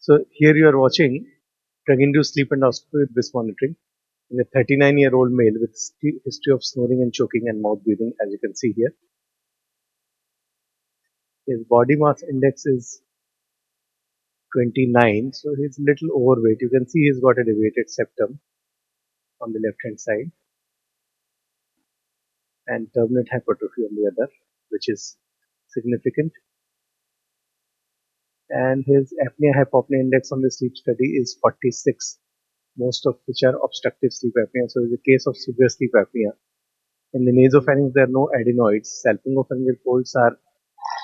So here you are watching drug-induced sleep endoscopy with BIS monitoring in a 39-year-old male with history of snoring and choking and mouth breathing, as you can see here. His body mass index is 29, so he's a little overweight. You can see he's got a deviated septum on the left hand side and turbinate hypertrophy on the other, which is significant. And his apnea hypopnea index on the sleep study is 46, most of which are obstructive sleep apnea. So, it's a case of severe sleep apnea. In the nasopharynx, there are no adenoids. Salpingopharyngeal folds are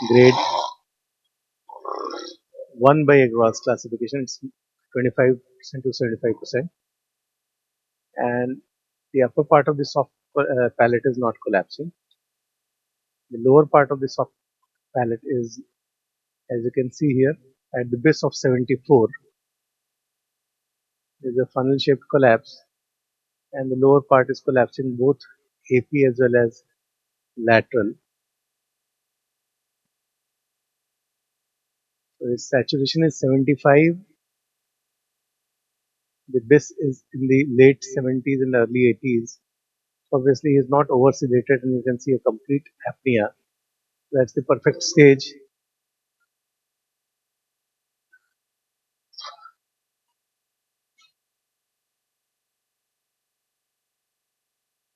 grade 1 by Agrawal's classification. It's 25% to 75%. And the upper part of the soft palate is not collapsing. The lower part of the soft palate is, as you can see here, at the base of 74. There is a funnel shaped collapse, and the lower part is collapsing both AP as well as lateral. So his saturation is 75. The BIS is in the late 70s and early 80s. Obviously, he is not oversedated, and you can see a complete apnea. That's the perfect stage.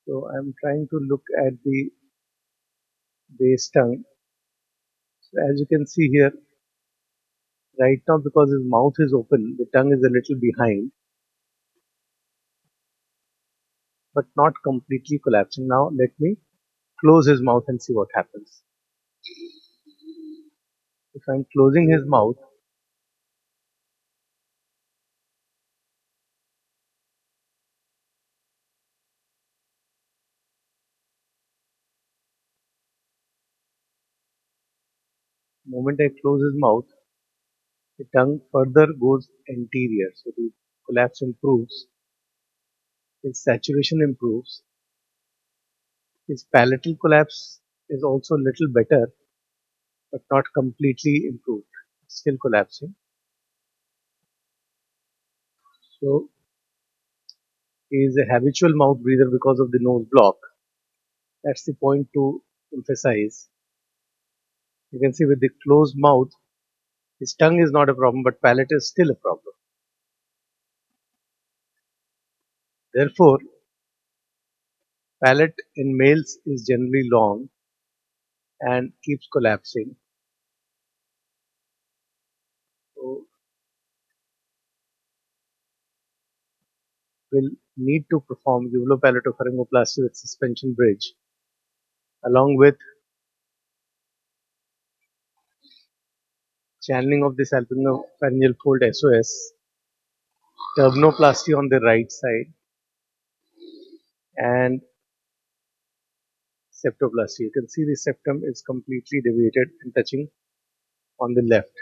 So I'm trying to look at the base tongue. So as you can see here, right now, because his mouth is open, the tongue is a little behind, but not completely collapsing. Now let me close his mouth and see what happens. If I'm closing his mouth, the moment I close his mouth, the tongue further goes anterior. So the collapse improves, his saturation improves, his palatal collapse is also a little better, but not completely improved. It's still collapsing. So he is a habitual mouth breather because of the nose block. That's the point to emphasize. You can see with the closed mouth, his tongue is not a problem, but palate is still a problem. Therefore, palate in males is generally long and keeps collapsing. So, we'll need to perform uvulopalatopharyngoplasty with suspension bridge along with channeling of the salpingopharyngeal fold SOS, turbinoplasty on the right side, and septoplasty. You can see the septum is completely deviated and touching on the left.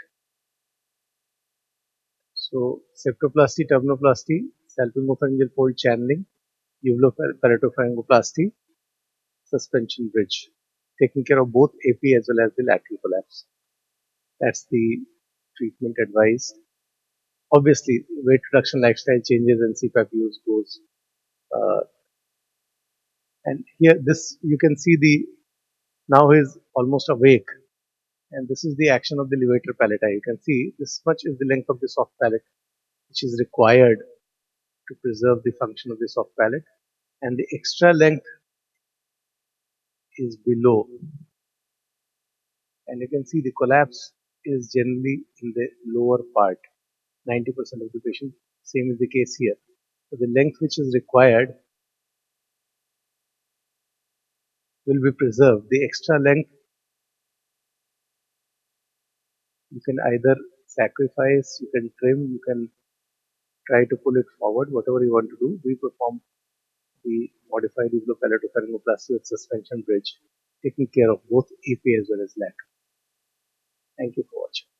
So, septoplasty, turbinoplasty, salpingopharyngeal fold channeling, uvulopalatopharyngoplasty, suspension bridge, taking care of both AP as well as the lateral collapse. That's the treatment advised. Obviously, weight reduction, lifestyle changes, and CPAP use goes. Uh, and here, this you can see the now is almost awake, and this is the action of the levator palati. You can see this much is the length of the soft palate, which is required to preserve the function of the soft palate, and the extra length is below. And you can see the collapse is generally in the lower part. 90% of the patient, same is the case here. So the length which is required will be preserved. The extra length you can either sacrifice, you can trim, you can try to pull it forward, whatever you want to do. We perform the modified uvulopalatopharyngoplasty with suspension bridge, taking care of both AP as well as lateral. Thank you for watching.